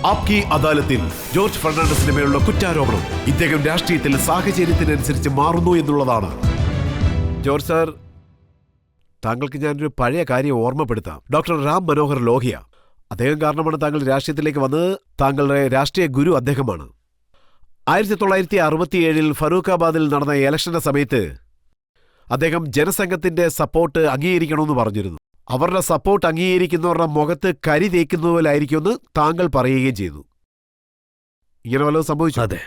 ആപ്കി അദാലത്തിൽ ജോർജ് ഫെർണാണ്ടസിന് മേലുള്ള കുറ്റാരോപണം ഇദ്ദേഹം രാഷ്ട്രീയത്തിൽ സാഹചര്യത്തിനനുസരിച്ച് മാറുന്നു എന്നുള്ളതാണ്. ജോർജ് സാർ, താങ്കൾക്ക് ഞാനൊരു പഴയ കാര്യം ഓർമ്മപ്പെടുത്താം. ഡോക്ടർ റാം മനോഹർ ലോഹിയ, അദ്ദേഹം കാരണമാണ് താങ്കൾ രാഷ്ട്രീയത്തിലേക്ക് വന്നത്. താങ്കളുടെ രാഷ്ട്രീയ ഗുരു അദ്ദേഹമാണ്. 1967 ഫറൂഖാബാദിൽ നടന്ന ഇലക്ഷന്റെ സമയത്ത് അദ്ദേഹം ജനസംഘത്തിന്റെ സപ്പോർട്ട് അംഗീകരിക്കണമെന്ന് പറഞ്ഞിരുന്നു. അവരുടെ സപ്പോർട്ട് അംഗീകരിക്കുന്നവരുടെ മുഖത്ത് കരി തേക്കുന്ന പോലായിരിക്കുമെന്ന് താങ്കൾ പറയുകയും ചെയ്തു. ഇങ്ങനെ വല്ലതും സംഭവിച്ചു? അതെ.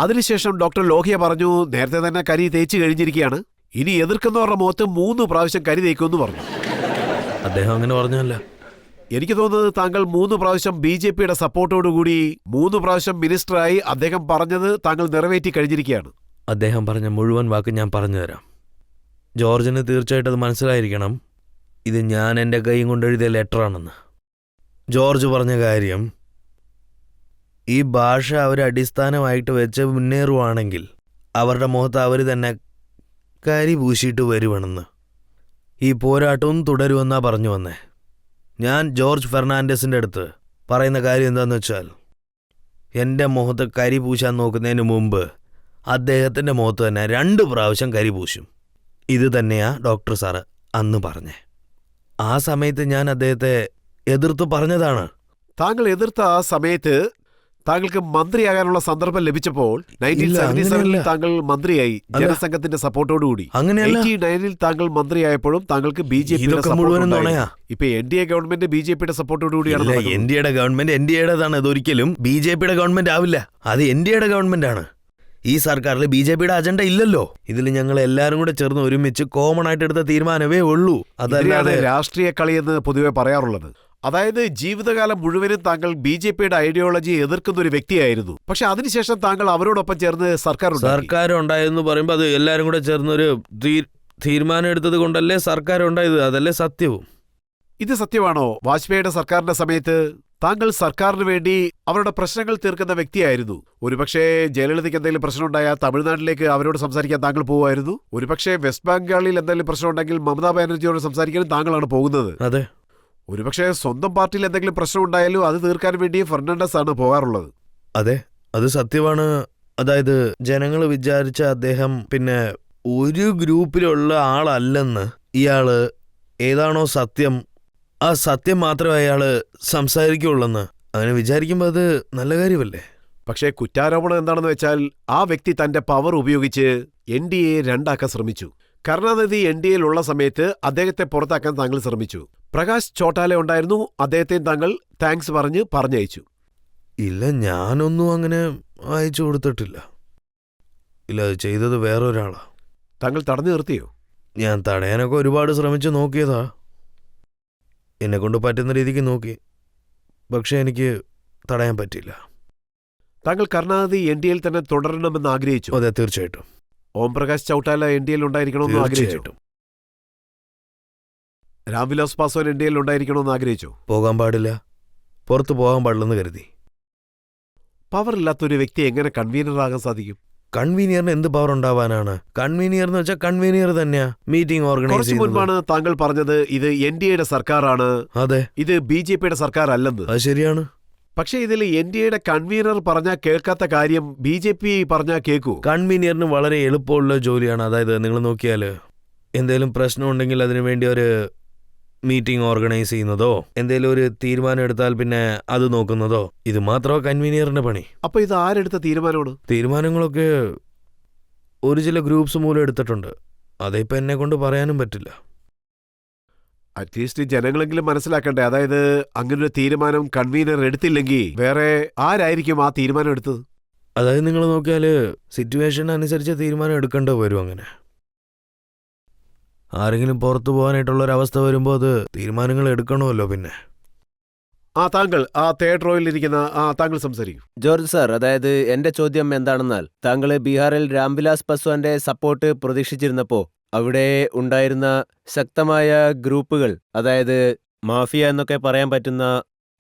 അതിനുശേഷം ഡോക്ടർ ലോഹിയ പറഞ്ഞു, നേരത്തെ തന്നെ കരി തേച്ച് കഴിഞ്ഞിരിക്കുകയാണ്, ഇനി എതിർക്കുന്നവരുടെ മുഖത്ത് 3 പ്രാവശ്യം കരി തേക്കുമെന്ന് പറഞ്ഞു. അദ്ദേഹം അങ്ങനെ പറഞ്ഞല്ല. എനിക്ക് തോന്നുന്നത് താങ്കൾ 3 പ്രാവശ്യം BJPയുടെ സപ്പോർട്ടോടുകൂടി 3 പ്രാവശ്യം മിനിസ്റ്ററായി അദ്ദേഹം പറഞ്ഞത് താങ്കൾ നിറവേറ്റി കഴിഞ്ഞിരിക്കുകയാണ്. അദ്ദേഹം പറഞ്ഞ മുഴുവൻ വാക്ക് ഞാൻ പറഞ്ഞുതരാം. ജോർജിന് തീർച്ചയായിട്ടും അത് മനസ്സിലായിരിക്കണം, ഇത് ഞാൻ എൻ്റെ കൈയും കൊണ്ടെഴുതിയ ലെറ്ററാണെന്ന്. ജോർജ് പറഞ്ഞ കാര്യം, ഈ ഭാഷ അവർ അടിസ്ഥാനമായിട്ട് വെച്ച് മുന്നേറുവാണെങ്കിൽ അവരുടെ മുഖത്ത് അവർ തന്നെ കരി പൂശിയിട്ട് വരുവണെന്ന്. ഈ പോരാട്ടവും തുടരുമെന്നാ പറഞ്ഞു വന്നേ. ഞാൻ ജോർജ് ഫെർണാണ്ടസിൻ്റെ അടുത്ത് പറയുന്ന കാര്യം എന്താണെന്ന് വെച്ചാൽ, എൻ്റെ മുഖത്ത് കരി പൂശാൻ നോക്കുന്നതിന് മുമ്പ് അദ്ദേഹത്തിൻ്റെ മുഖത്ത് തന്നെ 2 പ്രാവശ്യം കരി പൂശും. ഇത് തന്നെയാ ഡോക്ടർ സാറ് അന്ന് പറഞ്ഞേ. ആ സമയത്ത് ഞാൻ അദ്ദേഹത്തെ എതിർത്ത് പറഞ്ഞതാണ്. താങ്കൾ എതിർത്ത ആ സമയത്ത് താങ്കൾക്ക് മന്ത്രിയാകാനുള്ള സന്ദർഭം ലഭിച്ചപ്പോൾ 1977 താങ്കൾ മന്ത്രിയായി ജനസംഘത്തിന്റെ സപ്പോർട്ടോടുകൂടി. 89 താങ്കൾ മന്ത്രിയായപ്പോഴും താങ്കൾക്ക് BJPയുടെ സപ്പോർട്ട്. ഇപ്പൊ NDA ഗവൺമെന്റ് BJPയുടെ സപ്പോർട്ടോടുകൂടിയാണ്. NDAയുടെ ഗവൺമെന്റ് NDAയുടേതാണ്. അതൊരിക്കലും BJPയുടെ ഗവൺമെന്റ് ആവില്ല. അത് NDAയുടെ ഗവൺമെന്റ് ആണ്. ഈ സർക്കാരിൽ BJPയുടെ അജണ്ട ഇല്ലല്ലോ. ഇതിൽ ഞങ്ങൾ എല്ലാവരും കൂടെ ചേർന്ന് ഒരുമിച്ച് കോമൺ ആയിട്ട് എടുത്ത തീരുമാനമേ ഉള്ളൂ. അതല്ലാതെ രാഷ്ട്രീയ കളിയെന്ന് പൊതുവെ പറയാറുള്ളത്. അതായത് ജീവിതകാലം മുഴുവനും താങ്കൾ BJPയുടെ ഐഡിയോളജി എതിർക്കുന്ന ഒരു വ്യക്തിയായിരുന്നു. പക്ഷെ അതിനുശേഷം താങ്കൾ അവരോടൊപ്പം ചേർന്ന് സർക്കാർ ഉണ്ടായെന്ന് പറയുമ്പോൾ അത് എല്ലാവരും കൂടെ ചേർന്നൊരു തീരുമാനം എടുത്തത് കൊണ്ടല്ലേ സർക്കാർ ഉണ്ടായത്. അതല്ലേ സത്യവും. ഇത് സത്യമാണോ? വാജ്പേയിയുടെ സർക്കാരിന്റെ സമയത്ത് താങ്കൾ സർക്കാരിന് വേണ്ടി അവരുടെ പ്രശ്നങ്ങൾ തീർക്കുന്ന വ്യക്തിയായിരുന്നു. ഒരുപക്ഷെ ജയലളിതയ്ക്ക് എന്തെങ്കിലും പ്രശ്നം ഉണ്ടായാൽ തമിഴ്നാട്ടിലേക്ക് അവരോട് സംസാരിക്കാൻ താങ്കൾ പോകുമായിരുന്നു. ഒരുപക്ഷെ വെസ്റ്റ് ബംഗാളിൽ എന്തെങ്കിലും പ്രശ്നം ഉണ്ടെങ്കിൽ മമതാ ബാനർജിയോട് സംസാരിക്കാനും താങ്കളാണ് പോകുന്നത്. അതെ. ഒരുപക്ഷെ സ്വന്തം പാർട്ടിയിൽ എന്തെങ്കിലും പ്രശ്നം ഉണ്ടായാലും അത് തീർക്കാൻ വേണ്ടി ഫെർണാണ്ടസ് ആണ് പോകാറുള്ളത്. അതെ, അത് സത്യമാണ്. അതായത് ജനങ്ങൾ വിചാരിച്ച അദ്ദേഹം പിന്നെ ഒരു ഗ്രൂപ്പിലുള്ള ആളല്ലെന്ന്. ഇയാള് ഏതാണോ സത്യം, ആ സത്യം മാത്രമേ അയാള് സംസാരിക്കുള്ളെന്ന് അങ്ങനെ വിചാരിക്കുമ്പോൾ അത് നല്ല കാര്യമല്ലേ. പക്ഷേ കുറ്റാരോപണം എന്താണെന്ന് വെച്ചാൽ, ആ വ്യക്തി തന്റെ പവർ ഉപയോഗിച്ച് NDA രണ്ടാക്കാൻ ശ്രമിച്ചു. കരുണാനിധി NDAയിൽ ഉള്ള സമയത്ത് അദ്ദേഹത്തെ പുറത്താക്കാൻ താങ്കൾ ശ്രമിച്ചു. പ്രകാശ് ചോട്ടാല ഉണ്ടായിരുന്നു, അദ്ദേഹത്തെയും താങ്കൾ താങ്ക്സ് പറഞ്ഞയച്ചു. ഇല്ല, ഞാനൊന്നും അങ്ങനെ അയച്ചു കൊടുത്തിട്ടില്ല. ഇല്ല, അത് ചെയ്തത് വേറൊരാളാ. താങ്കൾ തടഞ്ഞു നിർത്തിയോ? ഞാൻ തടയാനൊക്കെ ഒരുപാട് ശ്രമിച്ചു നോക്കിയതാ. എന്നെക്കൊണ്ട് പറ്റുന്ന രീതിക്ക് നോക്കി, പക്ഷെ എനിക്ക് തടയാൻ പറ്റില്ല. താങ്കൾ കരുണാനിധി NDAയിൽ തന്നെ തുടരണമെന്ന് ആഗ്രഹിച്ചു? അതെ, തീർച്ചയായിട്ടും. ഓം പ്രകാശ് ചൗട്ടാല NDAയിൽ ഉണ്ടായിരിക്കണമെന്ന് ആഗ്രഹിച്ചു? രാംവിലാസ് പാസ്വാൻ NDAയിൽ ഉണ്ടായിരിക്കണമെന്ന് ആഗ്രഹിച്ചു? പോകാൻ പാടില്ല, പുറത്തു പോകാൻ പാടില്ലെന്ന് കരുതി. പവർ ഇല്ലാത്തൊരു വ്യക്തി എങ്ങനെ കൺവീനർ ആകാൻ സാധിക്കും? കൺവീനിയറിന് എന്ത് പവർ ഉണ്ടാവാനാണ്? കൺവീനിയർ എന്ന് വെച്ചാൽ കൺവീനിയർ തന്നെയാ മീറ്റിംഗ് ഓർഗനൈസ് ചെയ്യുന്നത്. കുറച്ചു മുൻപാണ് താങ്കൾ പറഞ്ഞത് ഇത് NDAയുടെ സർക്കാരാണ്, അതെ, ഇത് BJPയുടെ സർക്കാർ അല്ലെന്ന്. അത് ശരിയാണ്. പക്ഷേ ഇതിൽ NDAയുടെ കൺവീനർ പറഞ്ഞാൽ കേൾക്കാത്ത കാര്യം BJP പറഞ്ഞാൽ കേൾക്കൂ. കൺവീനിയറിന് വളരെ എളുപ്പമുള്ള ജോലിയാണ്. അതായത് നിങ്ങൾ നോക്കിയാൽ എന്തെങ്കിലും പ്രശ്നം ഉണ്ടെങ്കിൽ അതിനുവേണ്ടി ഒരു മീറ്റിംഗ് ഓർഗനൈസ് ചെയ്യുന്നതോ എന്തെങ്കിലും ഒരു തീരുമാനം എടുത്താൽ പിന്നെ അത് നോക്കുന്നതോ, ഇത് മാത്രമോ കൺവീനിയറിന്റെ പണി. അപ്പൊ ഇത് ആരെടുത്ത തീരുമാനമാണ്? തീരുമാനങ്ങളൊക്കെ ഒരു ചില ഗ്രൂപ്പ്സ് മൂലം എടുത്തിട്ടുണ്ട്. അതിപ്പോ എന്നെ കൊണ്ട് പറയാനും പറ്റില്ല. അറ്റ്ലീസ്റ്റ് ജനങ്ങളെങ്കിലും മനസ്സിലാക്കണ്ടേ? അതായത് അങ്ങനൊരു തീരുമാനം കൺവീനർ എടുത്തില്ലെങ്കിൽ വേറെ ആരായിരിക്കും ആ തീരുമാനം എടുത്തത്? അതായത് നിങ്ങൾ നോക്കിയാൽ സിറ്റുവേഷൻ അനുസരിച്ച് തീരുമാനം എടുക്കേണ്ടി വരും. അങ്ങനെ ആരെങ്കിലും പുറത്തു പോകാനായിട്ടുള്ള ഒരവസ്ഥ വരുമ്പോൾ അത് തീരുമാനങ്ങൾ എടുക്കണമല്ലോ. പിന്നെ താങ്കൾ ആ തേർഡ് റോയിൽ ഇരിക്കുന്ന താങ്കൾ സംസാരിക്കും. ജോർജ് സാർ, അതായത് എന്റെ ചോദ്യം എന്താണെന്നാൽ, താങ്കൾ ബീഹാറിൽ രാംവിലാസ് പാസ്വാന്റെ സപ്പോർട്ട് പ്രതീക്ഷിച്ചിരുന്നപ്പോ അവിടെ ഉണ്ടായിരുന്ന ശക്തമായ ഗ്രൂപ്പുകൾ, അതായത് മാഫിയ എന്നൊക്കെ പറയാൻ പറ്റുന്ന,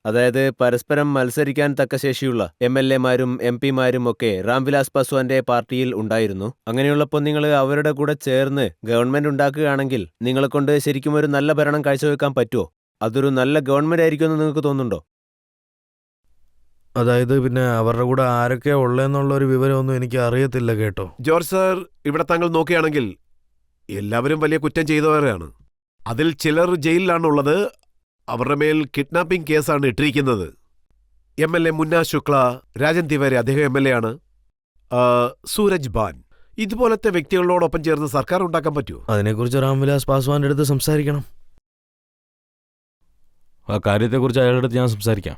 അതായത് പരസ്പരം മത്സരിക്കാൻ തക്ക ശേഷിയുള്ള MLA-മാരും MP-മാരും ഒക്കെ രാംവിലാസ് പാസ്വാന്റെ പാർട്ടിയിൽ ഉണ്ടായിരുന്നു. അങ്ങനെയുള്ളപ്പോൾ നിങ്ങൾ അവരുടെ കൂടെ ചേർന്ന് ഗവൺമെന്റ് ഉണ്ടാക്കുകയാണെങ്കിൽ നിങ്ങളെ കൊണ്ട് ശരിക്കും ഒരു നല്ല ഭരണം കാഴ്ചവെക്കാൻ പറ്റുമോ? അതൊരു നല്ല ഗവൺമെന്റ് ആയിരിക്കുമെന്ന് നിങ്ങൾക്ക് തോന്നുന്നുണ്ടോ? അതായത് പിന്നെ അവരുടെ കൂടെ ആരൊക്കെയാ ഉള്ളതെന്നുള്ള ഒരു വിവരമൊന്നും എനിക്ക് അറിയത്തില്ല കേട്ടോ. ജോർജ് സർ, ഇവിടെ താങ്കൾ നോക്കുകയാണെങ്കിൽ എല്ലാവരും വലിയ കുറ്റം ചെയ്തവരാണ്. അതിൽ ചിലർ ജയിലിലാണുള്ളത്. അവരുടെ മേൽ കിഡ്നാപ്പിംഗ് കേസാണ് ഇട്ടിരിക്കുന്നത്. MLA മുന്ന ശുക്ല, രാജൻ തിവാരി, അദ്ദേഹം MLA ആണ്. സൂരജ് ബാൻ, ഇതുപോലത്തെ വ്യക്തികളോടൊപ്പം ചേർന്ന് സർക്കാർ ഉണ്ടാക്കാൻ പറ്റുമോ? അതിനെക്കുറിച്ച് രാംവിലാസ് പാസ്വാന്റെ അടുത്ത് സംസാരിക്കണം. ആ കാര്യത്തെക്കുറിച്ച് അയാളുടെ അടുത്ത് ഞാൻ സംസാരിക്കാം.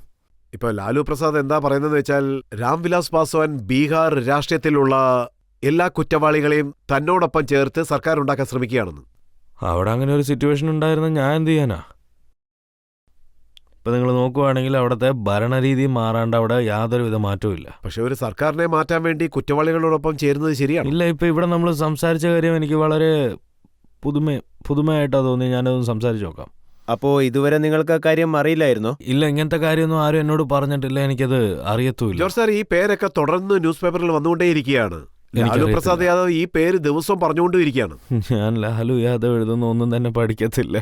ഇപ്പൊ ലാലു പ്രസാദ് എന്താ പറയുന്നതെന്ന് വെച്ചാൽ, രാംവിലാസ് പാസ്വാൻ ബീഹാർ രാഷ്ട്രീയത്തിലുള്ള എല്ലാ കുറ്റവാളികളെയും തന്നോടൊപ്പം ചേർത്ത് സർക്കാർ ഉണ്ടാക്കാൻ ശ്രമിക്കുകയാണെന്ന്. അവിടെ അങ്ങനെ ഒരു സിറ്റുവേഷൻ ഉണ്ടായിരുന്ന ഞാൻ എന്ത് ചെയ്യാനാ? ഇപ്പം നിങ്ങൾ നോക്കുവാണെങ്കിൽ അവിടുത്തെ ഭരണരീതി മാറാണ്ട് അവിടെ യാതൊരുവിധ മാറ്റവും ഇല്ല. പക്ഷെ ഒരു സർക്കാരിനെ മാറ്റാൻ വേണ്ടി കുറ്റവാളികളോടൊപ്പം ചേരുന്നത് ശരിയാണ്. ഇല്ല, ഇപ്പം ഇവിടെ നമ്മൾ സംസാരിച്ച കാര്യം എനിക്ക് വളരെ പുതുമയായിട്ടാണ് തോന്നി. ഞാനതൊന്ന് സംസാരിച്ച് നോക്കാം. അപ്പോ ഇതുവരെ നിങ്ങൾക്ക് ആ കാര്യം അറിയില്ലായിരുന്നോ? ഇല്ല, ഇങ്ങനത്തെ കാര്യമൊന്നും ആരും എന്നോട് പറഞ്ഞിട്ടില്ല. എനിക്കത് അറിയത്തുമില്ല. ജോർജ് സാർ, ഈ പേരൊക്കെ തുടർന്ന് ന്യൂസ് പേപ്പറിൽ വന്നുകൊണ്ടേയിരിക്കുകയാണ്. ലാലു എനിക്കറിയത്തില്ല. പ്രസാദ് യാദവ് ഈ പേര് ദിവസവും പറഞ്ഞുകൊണ്ടിരിക്കുകയാണ്. ഞാൻ ലാലു യാദവ് എഴുതുന്ന ഒന്നും തന്നെ പഠിക്കത്തില്ല.